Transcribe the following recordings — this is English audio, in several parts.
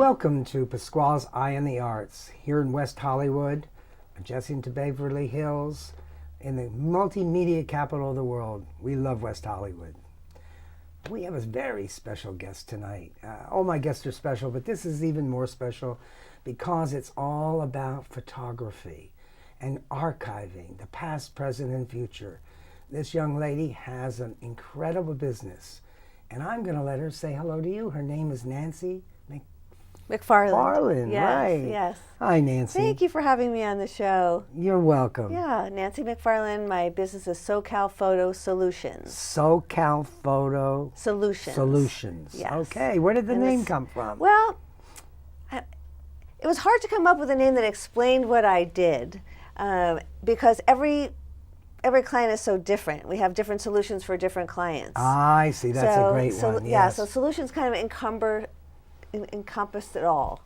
Welcome to Pasqual's Eye on the Arts, here in West Hollywood, adjacent to Beverly Hills, in the multimedia capital of the world. We love West Hollywood. We have a very special guest tonight. All my guests are special, but this is even more special because it's all about photography and archiving the past, present, and future. This young lady has an incredible business, and I'm going to let her say hello to you. Her name is Nancy McFarland. Yes, right. Yes. Hi, Nancy. Thank you for having me on the show. You're welcome. Yeah, Nancy McFarland. My business is SoCal Photo Solutions. SoCal Photo Solutions. Yes. Okay. Where did the name come from? Well, it was hard to come up with a name that explained what I did because every client is so different. We have different solutions for different clients. I see. That's a great one. Yeah, yes. so solutions kind of encompassed it all.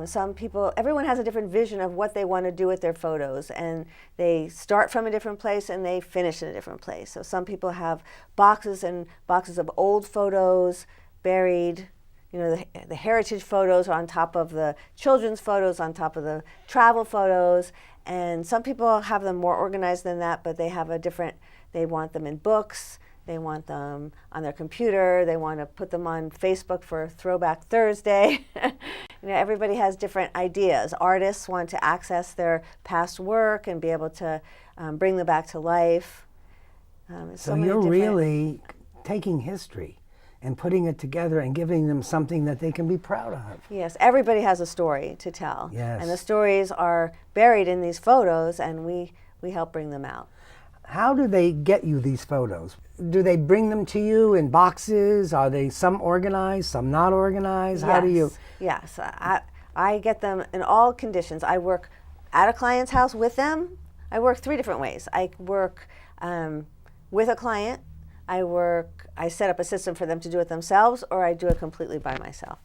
Some people, everyone has a different vision of what they want to do with their photos, and they start from a different place and they finish in a different place. So some people have boxes and boxes of old photos buried. You know, the heritage photos are on top of the children's photos, on top of the travel photos, and some people have them more organized than that, but they have they want them in books. They want them on their computer. They want to put them on Facebook for Throwback Thursday. Everybody has different ideas. Artists want to access their past work and be able to bring them back to life. So you're really taking history and putting it together and giving them something that they can be proud of. Yes, everybody has a story to tell. Yes. And the stories are buried in these photos, and we help bring them out. How do they get you these photos? Do they bring them to you in boxes? Are they some organized, some not organized? How do you? Yes, I get them in all conditions. I work at a client's house with them. I work three different ways. I work with a client. I set up a system for them to do it themselves, or I do it completely by myself.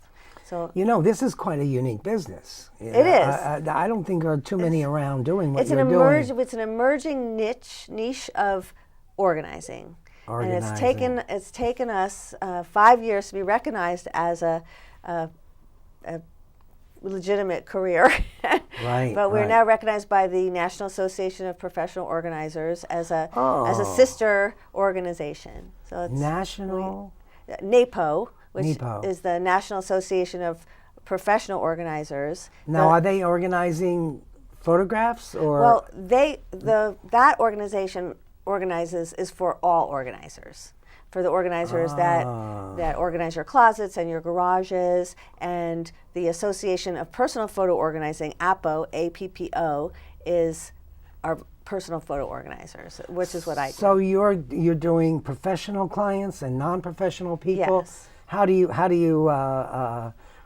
So this is quite a unique business. It is. I don't think there are too many around doing what you're doing. It's an emerging niche of organizing. And it's taken us 5 years to be recognized as a legitimate career. Right. But we're now recognized by the National Association of Professional Organizers as a sister organization. So it's NAPO, which is the National Association of Professional Organizers. Now, are they organizing photographs or? Well, that organization is for all organizers. For the organizers that organize your closets and your garages, and the Association of Personal Photo Organizing, APPO, APPO, is our personal photo organizers, which is what I do. So you're doing professional clients and non-professional people? Yes. How do you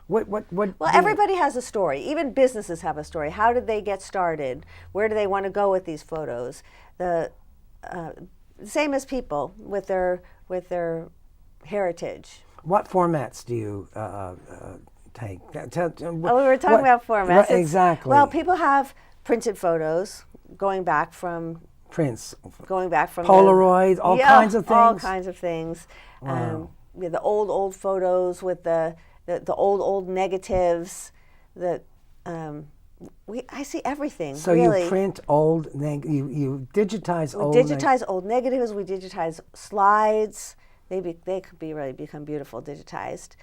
what Well, everybody has a story. Even businesses have a story. How did they get started? Where do they want to go with these photos? The same as people with their heritage. What formats do you take? We were talking about formats. Exactly. Well, people have printed photos going back from prints, Polaroid, all kinds of things. All kinds of things. Wow. The old photos with the old negatives. I see everything. So really. You print old, you digitize old. We digitize old negatives. We digitize slides. They could really become beautiful digitized.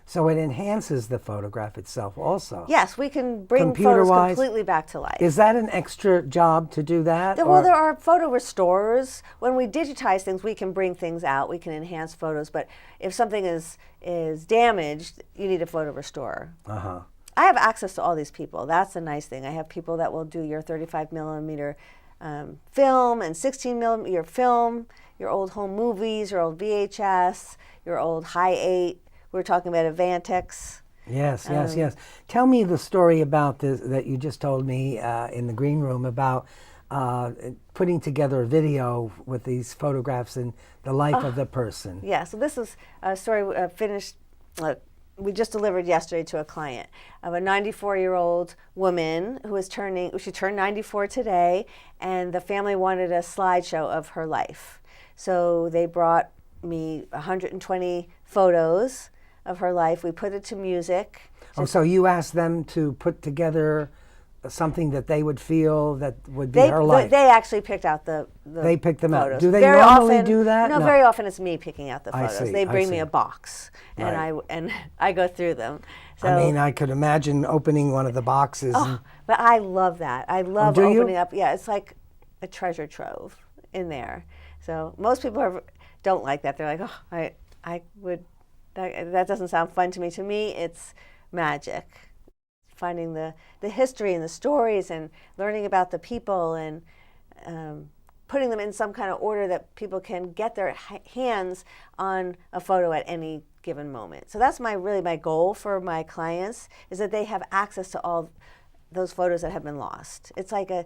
So it enhances the photograph itself also. Yes, we can bring photos completely back to life. Is that an extra job to do that? Well, there are photo restorers. When we digitize things, we can bring things out. We can enhance photos. But if something is damaged, you need a photo restorer. Uh-huh. I have access to all these people. That's the nice thing. I have people that will do your 35 millimeter film and 16 millimeter film, your old home movies, your old VHS, your old Hi8. We were talking about Avantex. Yes. Tell me the story about that you just told me in the green room about putting together a video with these photographs and the life of the person. Yeah, so this is a story we just delivered yesterday to a client of a 94-year-old woman she turned 94 today, and the family wanted a slideshow of her life. So they brought me 120 photos of her life. We put it to music. Oh, so you asked them to put together something that they would feel that would be They, her life. they actually picked out the They picked them photos. out. Do they Very normally often, do that? No, very often it's me picking out the I photos. see, They I bring me see. a box, and Right. I go through them. So, I mean, I could imagine opening one of the boxes. And, but I love that. I love do you? opening up. Yeah, it's like a treasure trove in there. So most people don't like that. They're like, oh, I would. That doesn't sound fun to me. To me, it's magic. Finding the history and the stories and learning about the people and putting them in some kind of order that people can get their hands on a photo at any given moment. So that's really my goal for my clients, is that they have access to all those photos that have been lost. It's like a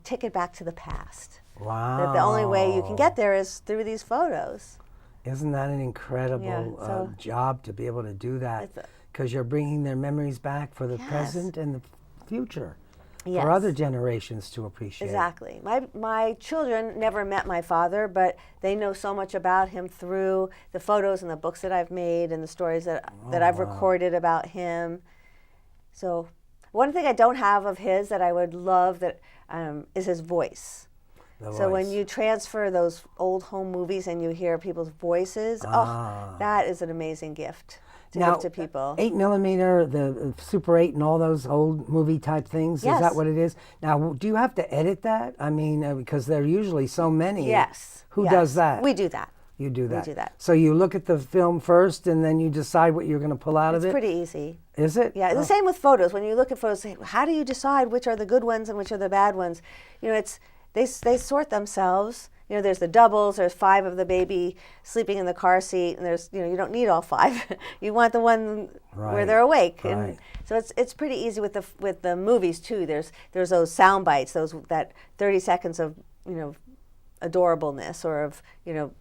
ticket back to the past. wow. That the only way you can get there is through these photos. Isn't that an incredible Yeah, job to be able to do that? Because you're bringing their memories back for the Yes. present and the future. Yes. For other generations to appreciate. Exactly. My children never met my father, but they know so much about him through the photos and the books that I've made and the stories that I've recorded about him. So one thing I don't have of his that I would love is his voice. So when you transfer those old home movies and you hear people's voices, that is an amazing gift to give to people. 8mm, the Super 8 and all those old movie type things, Yes. is that what it is? Now, do you have to edit that? I mean, because there are usually so many. Yes. Who Yes. does that? We do that. You do that. We do that. So you look at the film first and then you decide what you're going to pull out of it? It's pretty easy. Is it? Yeah, the same with photos. When you look at photos, how do you decide which are the good ones and which are the bad ones? You know, they sort themselves. You know, there's the doubles. There's 5 of the baby sleeping in the car seat, and there's, you know, you don't need all 5. You want the one where they're awake. Right. And so it's pretty easy with the movies too. There's those sound bites, that 30 seconds of, you know, adorableness or of, you know,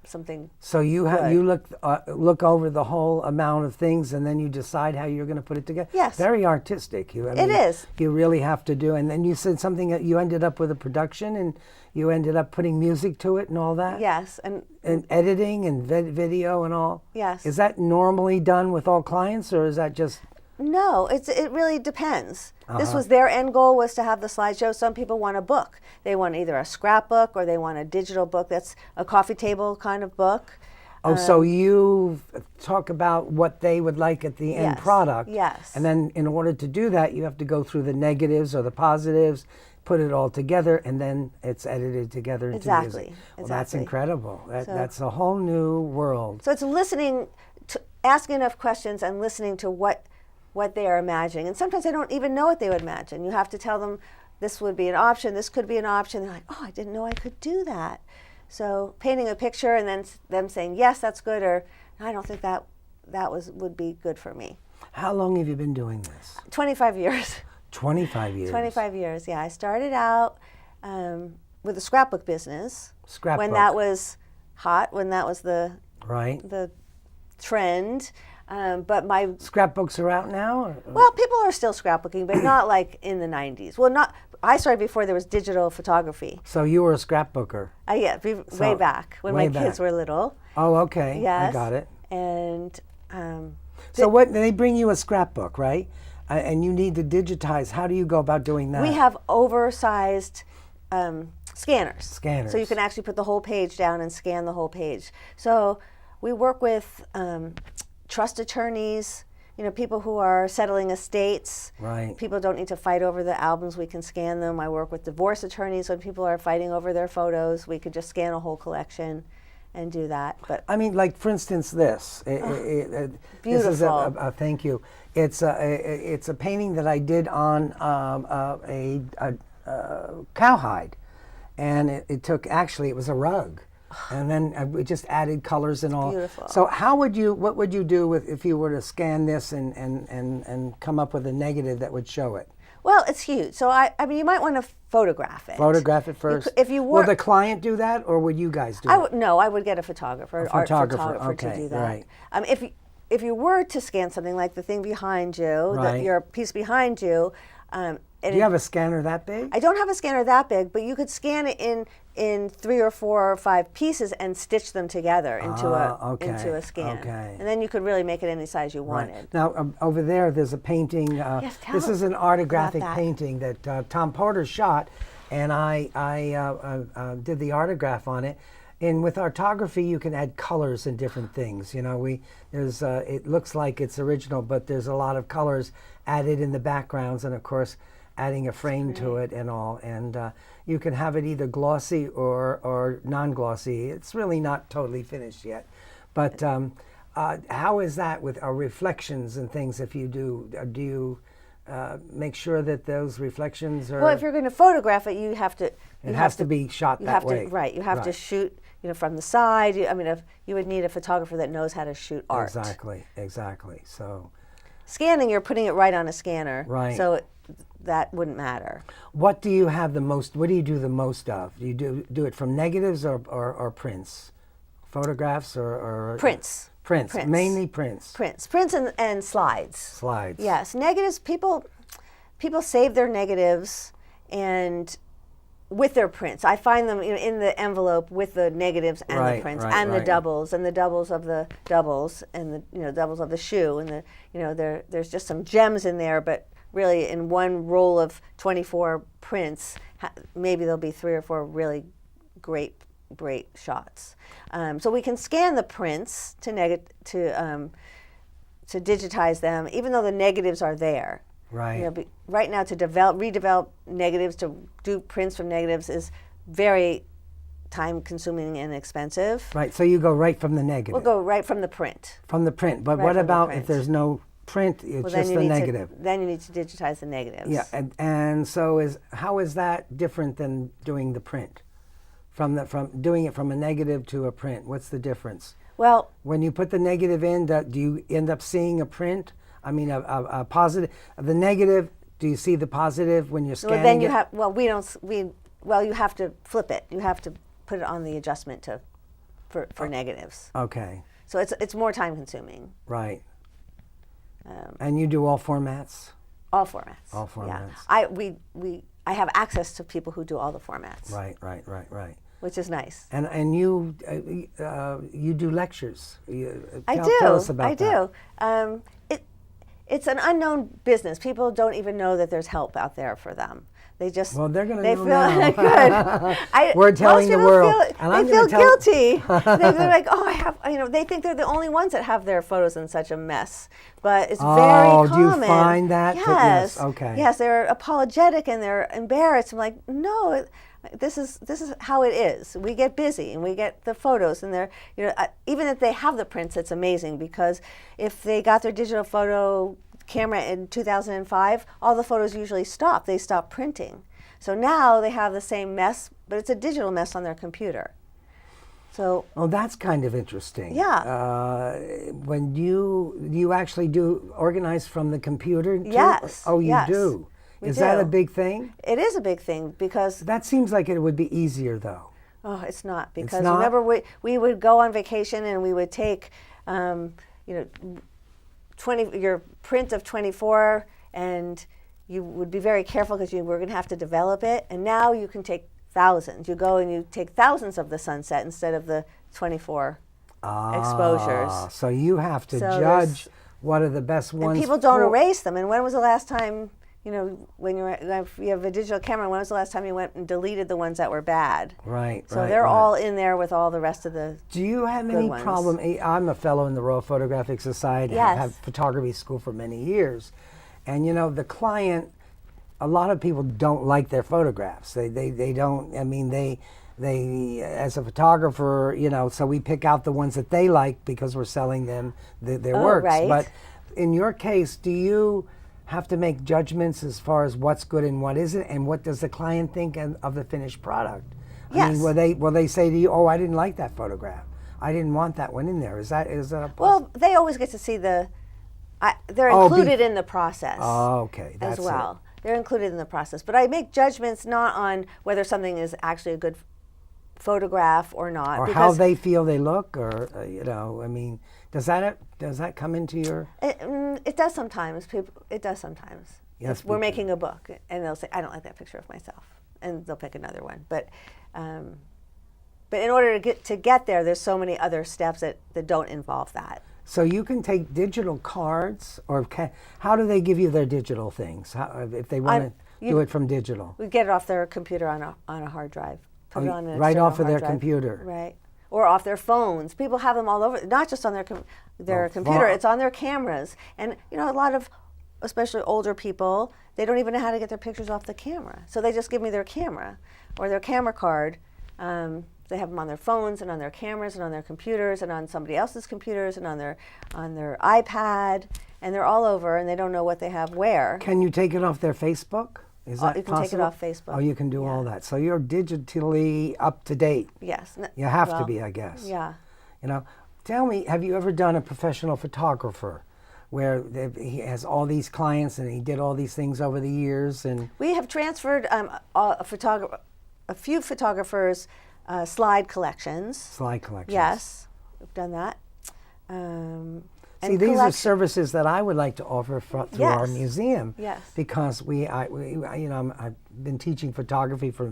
something. So you look over the whole amount of things and then you decide how you're going to put it together. Yes. Very artistic. It is. You really have to do. And then you said something that you ended up with a production and you ended up putting music to it and all that. Yes, and editing and video and all. Yes. Is that normally done with all clients, or is that just? No, it really depends. This was their end goal, was to have the slideshow. Some people want a book. They want either a scrapbook or they want a digital book that's a coffee table kind of book. Oh, so you talk about what they would like at the end Yes, product. yes. And then in order to do that, you have to go through the negatives or the positives, put it all together, and then it's edited together into Exactly, music. Well, that's exactly. incredible. That's a whole new world. So it's listening, asking enough questions and listening to what they are imagining. And sometimes they don't even know what they would imagine. You have to tell them this would be an option, this could be an option. They're like, oh, I didn't know I could do that. So painting a picture and then them saying, yes, that's good, or I don't think that would be good for me. How long have you been doing this? 25 years. 25 years. 25 years, yeah. I started out with a scrapbook business. Scrapbook. When that was hot, when that was the trend. But my scrapbooks are out now? Well, people are still scrapbooking, but not like in the 90s. Well, I started before there was digital photography. So you were a scrapbooker? Yeah, way back when my kids were little. Oh, okay. Yes. I got it. And so what? They bring you a scrapbook, right? And you need to digitize. How do you go about doing that? We have oversized scanners. Scanners. So you can actually put the whole page down and scan the whole page. So we work with trust attorneys, you know, people who are settling estates. Right. People don't need to fight over the albums. We can scan them. I work with divorce attorneys when people are fighting over their photos. We could just scan a whole collection and do that. But I mean, like for instance, this. Beautiful. This is thank you. It's a painting that I did on a cowhide, and it took, actually it was a rug. And then we just added colors and all. Beautiful. So what would you do if you were to scan this and come up with a negative that would show it? Well, it's huge. So I mean, you might want to photograph it. Photograph it first. If you were, will the client do that, or would you guys do it? No, I would get a photographer, art photographer okay, to do that. Right. If you were to scan something like the thing behind you, Right. your piece behind you, Do you have a scanner that big? I don't have a scanner that big, but you could scan it in 3 or 4 or 5 pieces and stitch them together into a scan. Okay. And then you could really make it any size you wanted. Right. Now, over there, there's a painting. Yes, tell this us is an about autographic that. painting that Tom Porter shot, and I did the autograph on it. And with artography, you can add colors and different things. You know, there's it looks like it's original, but there's a lot of colors added in the backgrounds, and of course, adding a frame to it and all. And you can have it either glossy or non-glossy. It's really not totally finished yet, but how is that with reflections and things? If you do you make sure that those reflections are? Well, if you're going to photograph it, you have to. It has to be shot that way. Right. You have to shoot, from the side. I mean, you would need a photographer that knows how to shoot art. Exactly. So, scanning, you're putting it right on a scanner. Right. So that wouldn't matter. What do you have the most? What do you do the most of? Do you do it from negatives or prints, photographs or prints? Prints. Mainly prints. Prints and slides. Slides. Yes, negatives. People save their negatives and with their prints. I find them in the envelope with the negatives and the prints and the doubles and the doubles of the doubles and the doubles of the shoe and there's just some gems in there, but really in one roll of 24 prints, maybe there'll be 3 or 4 really great shots. So we can scan the prints to digitize them, even though the negatives are there. Right. Right now, to redevelop negatives, to do prints from negatives is very time-consuming and expensive. Right. So you go right from the negative. We'll go right from the print. From the print. But what about if there's no print? It's just the negative. Then you need to digitize the negatives. Yeah. And so how is that different than doing the print? From doing it from a negative to a print, what's the difference? Well, when you put the negative in, do you end up seeing a print? I mean, a positive. The negative. Do you see the positive when you're scanning? Well, then you have. Well, you have to flip it. You have to put it on the adjustment for negatives. Okay. So it's more time consuming. Right. And you do all formats. All formats. All formats. Yeah. I have access to people who do all the formats. Right. Which is nice. And you do lectures. Tell us about that. I do. It's an unknown business. People don't even know that there's help out there for them. They just they're going to know now. Good. We're telling the world. They feel guilty. They're like, oh, I have. They think they're the only ones that have their photos in such a mess. But it's very common. Do you find that? Yes. Okay. Yes, they're apologetic and they're embarrassed. I'm like, no. This is how it is. We get busy and we get the photos, and they're even if they have the prints, it's amazing because if they got their digital photo camera in 2005, all the photos usually stop. They stop printing. So now they have the same mess, but it's a digital mess on their computer. So that's kind of interesting. Yeah. When you actually do organize from the computer too? Yes. Oh, you yes. do. We Is do. that a big thing? It is a big thing because that seems like it would be easier though. Oh, it's not, because not? Remember we would go on vacation and we would take your print of 24 and you would be very careful because you were going to have to develop it, and now you can take thousands. You go and you take thousands of the sunset instead of the 24 exposures. So you have to judge what are the best ones. And people don't erase them. And when was the last time, if you have a digital camera, when was the last time you went and deleted the ones that were bad? Right. So they're all in there with all the rest of the Do you have any problem? I'm a fellow in the Royal Photographic Society. Yes. I've had photography school for many years. And the client, a lot of people don't like their photographs. They don't, they as a photographer, so we pick out the ones that they like because we're selling them their works. Right. But in your case, do you have to make judgments as far as what's good and what isn't, and what does the client think of the finished product? Yes. I mean, will they say to you, "Oh, I didn't like that photograph. I didn't want that one in there." Is that a Well, they always get to see they're included in the process. Oh, okay. That's as well. They're included in the process, but I make judgments not on whether something is actually a good photograph or not. Or how they feel they look, or I mean, does that come into your? It does sometimes. It does sometimes. Yes, If we're making a book, and they'll say, "I don't like that picture of myself," and they'll pick another one. But in order to get there, there's so many other steps that don't involve that. So you can take digital cards, or how do they give you their digital things? If they want to do it from digital, we get it off their computer on a hard drive. Put it on an right external off of hard their drive. computer, right? Or off their phones. People have them all over, not just on their computer. It's on their cameras, and a lot of, especially older people, they don't even know how to get their pictures off the camera. So they just give me their camera or their camera card. They have them on their phones and on their cameras and on their computers and on somebody else's computers and on their iPad, and they're all over, and they don't know what they have where. Can you take it off their Facebook? Is that You can possible? take it off Facebook. Oh, you can do all that. So you're digitally up to date. Yes. You have to be, I guess. Yeah. Tell me, have you ever done a professional photographer where he has all these clients and he did all these things over the years? And we have transferred a few photographers' slide collections. Slide collections. Yes, we've done that. See, these are services that I would like to offer through our museum. Yes. Because I've been teaching photography for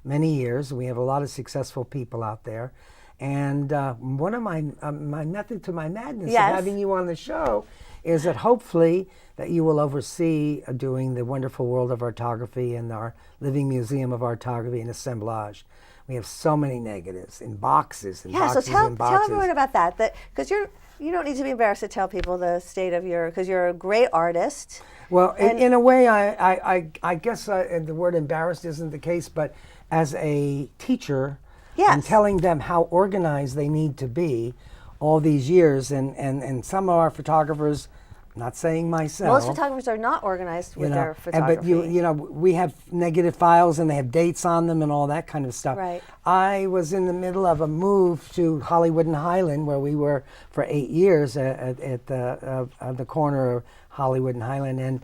many years. We have a lot of successful people out there, and one of my method to my madness of having you on the show is that hopefully that you will oversee doing the wonderful world of artography and our living museum of artography and assemblage. We have so many negatives in boxes and boxes and boxes. Tell everyone about that. Because you don't need to be embarrassed to tell people the state of because you're a great artist. Well, in a way, I guess the word embarrassed isn't the case, but as a teacher, and telling them how organized they need to be all these years, and some of our photographers, not saying myself. Most photographers are not organized with their photography. But we have negative files and they have dates on them and all that kind of stuff. Right. I was in the middle of a move to Hollywood and Highland, where we were for 8 years at the corner of Hollywood and Highland, and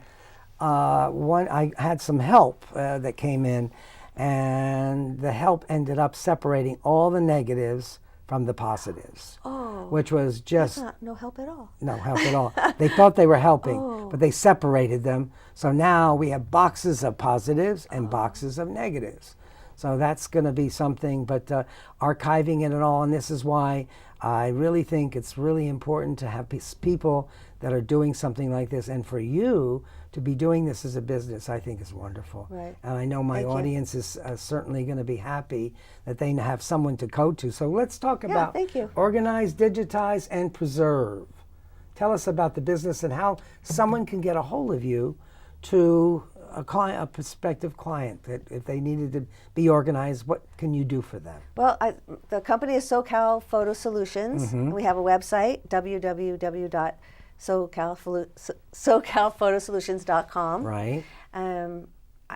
I had some help that came in, and the help ended up separating all the negatives from the positives, which was just no help at all. No help at all. They thought they were helping, but they separated them. So now we have boxes of positives and boxes of negatives. So that's going to be something, but archiving it and all, and this is why I really think it's really important to have people that are doing something like this, and for you to be doing this as a business, I think is wonderful. Right. And I know my audience is certainly going to be happy that they have someone to go to. So let's talk about organize, digitize, and preserve. Tell us about the business and how someone can get a hold of you to a prospective client, that if they needed to be organized, what can you do for them? Well, the company is SoCal Photo Solutions. Mm-hmm. We have a website, www.socalphotosolutions.com. Right.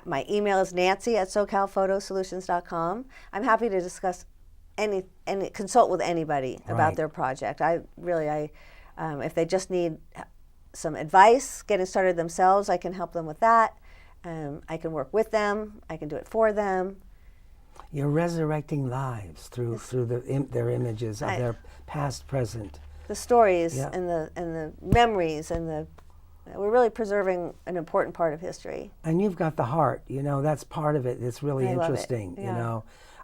My email is nancy@socalphotosolutions.com. I'm happy to discuss consult with anybody about their project. If they just need some advice getting started themselves, I can help them with that. I can work with them. I can do it for them. You're resurrecting lives through their images of their past, present. The stories and the memories we're really preserving an important part of history. And you've got the heart. That's part of it. It's really interesting.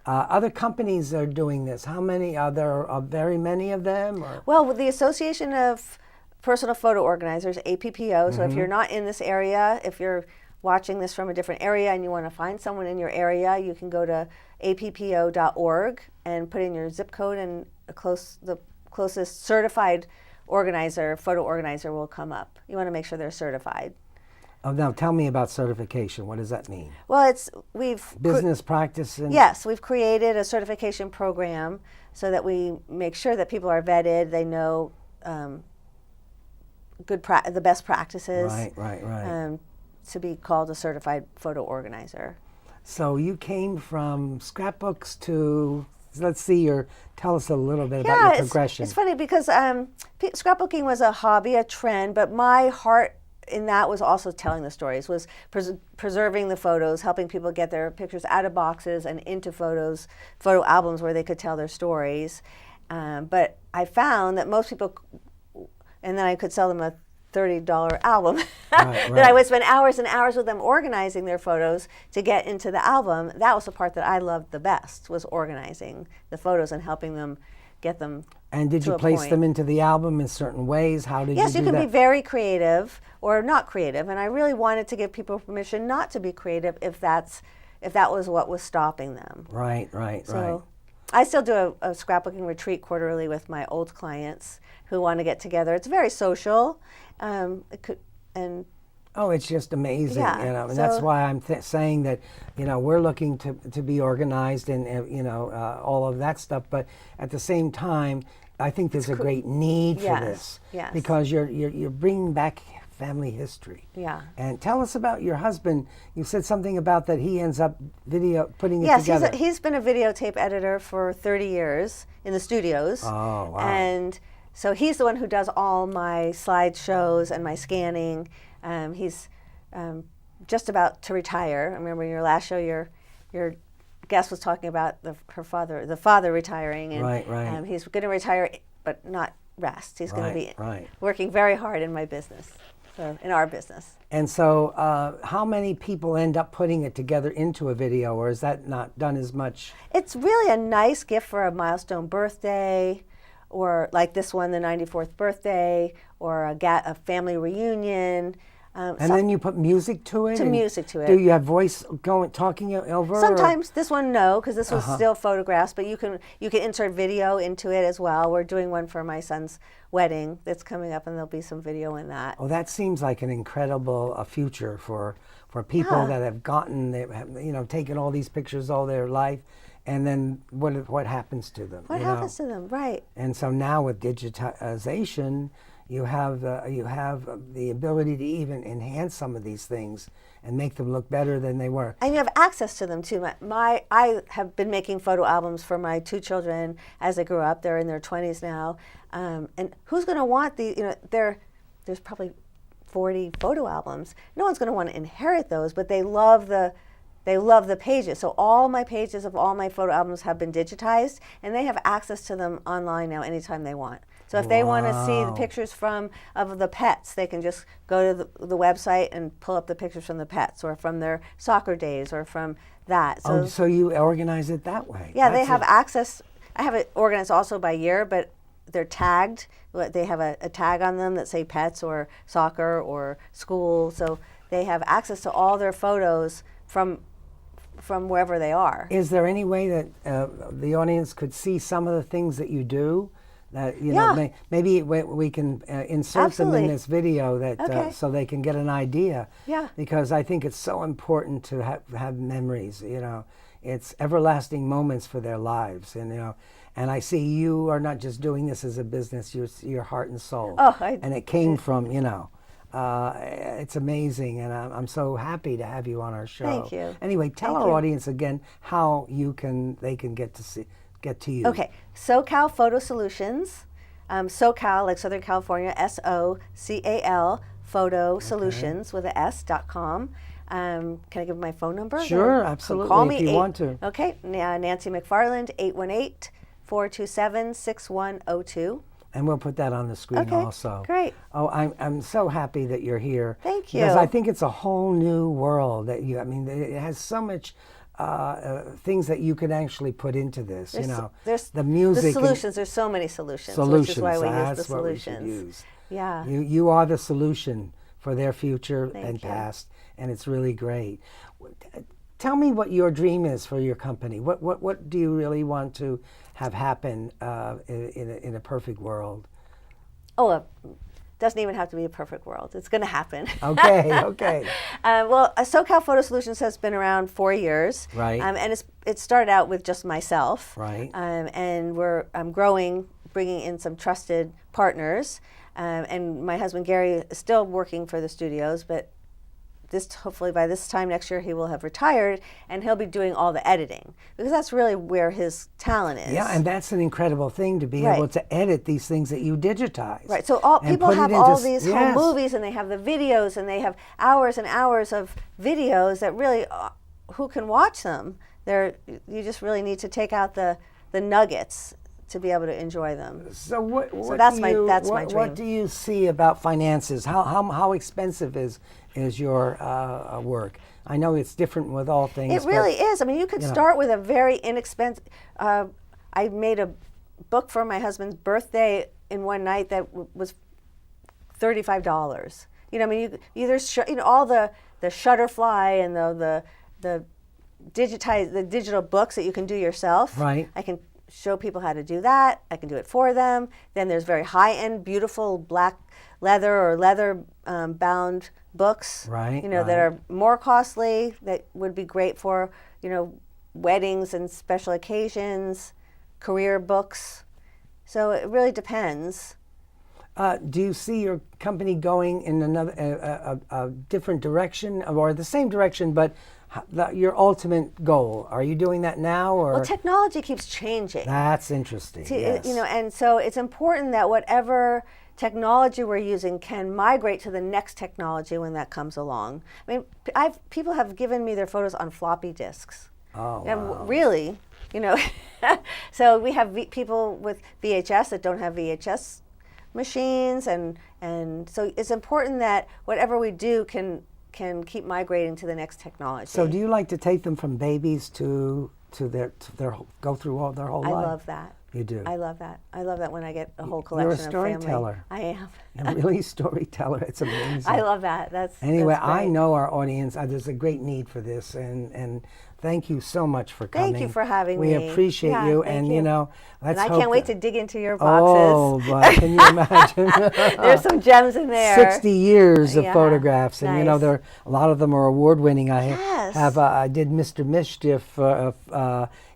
Other companies are doing this. How many are there? Are very many of them? Or? Well, with the Association of Personal Photo Organizers, APPO. So if you're not in this area, if you're watching this from a different area and you want to find someone in your area, you can go to appo.org and put in your zip code, and the closest certified photo organizer will come up. You want to make sure they're certified. Oh, now tell me about certification. What does that mean? Well, business practice. Yes, we've created a certification program so that we make sure that people are vetted. They know the best practices. Right. To be called a certified photo organizer. So you came from scrapbooks to, let's see, tell us a little bit about your progression. It's funny because scrapbooking was a hobby, a trend, but my heart in that was also telling the stories, was preserving the photos, helping people get their pictures out of boxes and into photo albums where they could tell their stories. But I found that most people, and then I could sell them a $30 album, that I would spend hours and hours with them organizing their photos to get into the album. That was the part that I loved the best, was organizing the photos and helping them get them. And did you place them into the album in certain ways? How did you do that? Yes, you can be very creative or not creative, and I really wanted to give people permission not to be creative if that was what was stopping them. Right. I still do a scrapbooking retreat quarterly with my old clients who want to get together. It's very social. It's just amazing, Yeah, and that's why I'm saying that, we're looking to be organized and all of that stuff. But at the same time, I think there's a great need for this, because you're bringing back family history. Yeah. And tell us about your husband. You said something about that he ends up putting it together. Yes, he's been a videotape editor for 30 years in the studios. Oh, wow. And so he's the one who does all my slideshows and my scanning. He's just about to retire. I remember in your last show, your guest was talking about the father retiring. And, right. He's going to retire, but not rest. He's going to be working very hard in my business. In our business. And so how many people end up putting it together into a video, or is that not done as much? It's really a nice gift for a milestone birthday, or like this one, the 94th birthday, or a family reunion. And then you put music to it? Music to it. Do you have voice talking over? Sometimes. This one, no, because this was still photographs, but you can insert video into it as well. We're doing one for my son's wedding that's coming up, and there'll be some video in that. Oh, that seems like an incredible future for people that have taken all these pictures all their life, and then what happens to them? What happens to them, right? And so now with digitization, you have the ability to even enhance some of these things and make them look better than they were. And you have access to them too. I have been making photo albums for my two children as they grew up. They're in their 20s now, and who's going to want there's probably 40 photo albums. No one's going to want to inherit those, but they love the pages. So all my pages of all my photo albums have been digitized, and they have access to them online now anytime they want. So if they want to see the pictures of the pets, they can just go to the website and pull up the pictures from the pets, or from their soccer days, or from that. So you organize it that way? Yeah, they have access. I have it organized also by year, but they're tagged. They have a tag on them that say pets or soccer or school. So they have access to all their photos from wherever they are. Is there any way that the audience could see some of the things that you do? That maybe we can insert them in this video so they can get an idea. Yeah. Because I think it's so important to have memories. It's everlasting moments for their lives. And I see you are not just doing this as a business. Your heart and soul. And it came from it's amazing, and I'm so happy to have you on our show. Thank you. Anyway, tell our audience again how they can get to you. Okay, SoCal Photo Solutions, SoCal, like Southern California, SoCal Photo Solutions with a S.com. Can I give my phone number? Sure, absolutely. Call me if you want to. Okay, Nancy McFarland, 818-427-6102. And we'll put that on the screen also. Great. Oh, I'm so happy that you're here. Thank you. Because I think it's a whole new world that it has so much things that you could actually put into this. There's the music. The solutions. There's so many solutions. Which is why we use the solutions. What we should use. Yeah. You are the solution for their future and you. past, and it's really great. Tell me what your dream is for your company. What do you really want to have happen in a perfect world? Doesn't even have to be a perfect world. It's going to happen. Okay. SoCal Photo Solutions has been around 4 years. Right. And it started out with just myself. Right. And I'm growing, bringing in some trusted partners. And my husband Gary is still working for the studios, but hopefully by this time next year he will have retired, and he'll be doing all the editing, because that's really where his talent is. Yeah, and that's an incredible thing, to be able to edit these things that you digitize. Right. So people have all these home movies, and they have the videos, and they have hours and hours of videos that really, who can watch them? You just really need to take out the nuggets to be able to enjoy them. So that's my dream. What do you see about finances? How expensive is your work? I know it's different with all things. It really is. I mean, you could start with a very inexpensive. I made a book for my husband's birthday in one night that was $35. I mean, there's all the Shutterfly and the digital books that you can do yourself. Right. I can show people how to do that. I can do it for them. Then there's very high-end, beautiful black leather or leather bound books. Right. That are more costly. That would be great for weddings and special occasions, career books. So it really depends. Do you see your company going in another a different direction, or the same direction, but your ultimate goal? Are you doing that now, or? Well, technology keeps changing. That's interesting. Yes. And so it's important that whatever technology we're using can migrate to the next technology when that comes along. I mean, people have given me their photos on floppy disks. Oh, and wow. Really, so we have people with VHS that don't have VHS machines, and so it's important that whatever we do can keep migrating to the next technology. So do you like to take them from babies to their go through their whole life? I love that. You do. I love that. I love that when I get a whole collection of family. You're a storyteller. I am. A really storyteller. It's amazing. I love that. Anyway, that's I know our audience. There's a great need for this, and thank you so much for coming. Thank you for having me. We appreciate you, and let's and hope I can't wait to dig into your boxes. Oh, but can you imagine? There's some gems in there. 60 years of photographs, and nice. a lot of them are award-winning. Yes. I did Mr. Mischief.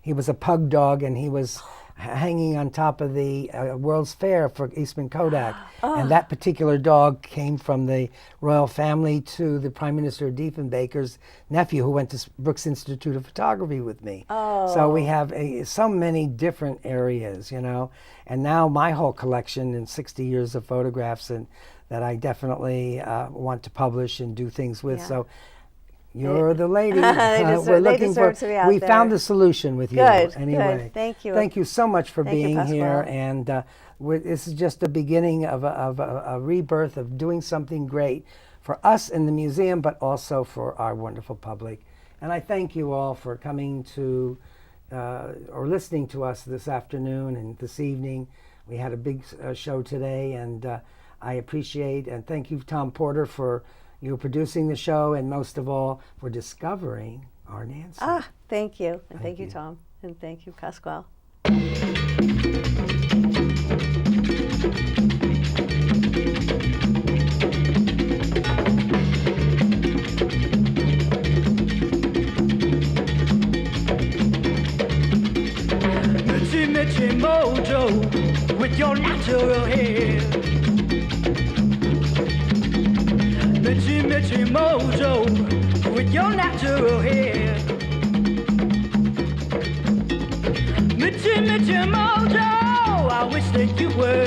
He was a pug dog, and he was hanging on top of the World's Fair for Eastman Kodak. And that particular dog came from the royal family to the Prime Minister Diefenbaker's nephew, who went to Brooks Institute of Photography with me. So we have so many different areas, and now my whole collection in 60 years of photographs, and that I definitely want to publish and do things with. So you're the lady. We're looking for. We found the solution with you. Anyway, good. Thank you. Thank you so much for being Pasqual. here. And this is just the beginning of a rebirth of doing something great for us in the museum, but also for our wonderful public. And I thank you all for coming to or listening to us this afternoon and this evening. We had a big show today, and I appreciate and thank you, Tom Porter, for you producing the show, and most of all for discovering our Nancy. Thank you. And thank you, Tom. And thank you, Pasqual. Mitchy, Mitchy Mojo, with your natural hair. Mitchy, Mitchy Mojo, with your natural hair. Mitchy, Mitchy Mojo, I wish that you were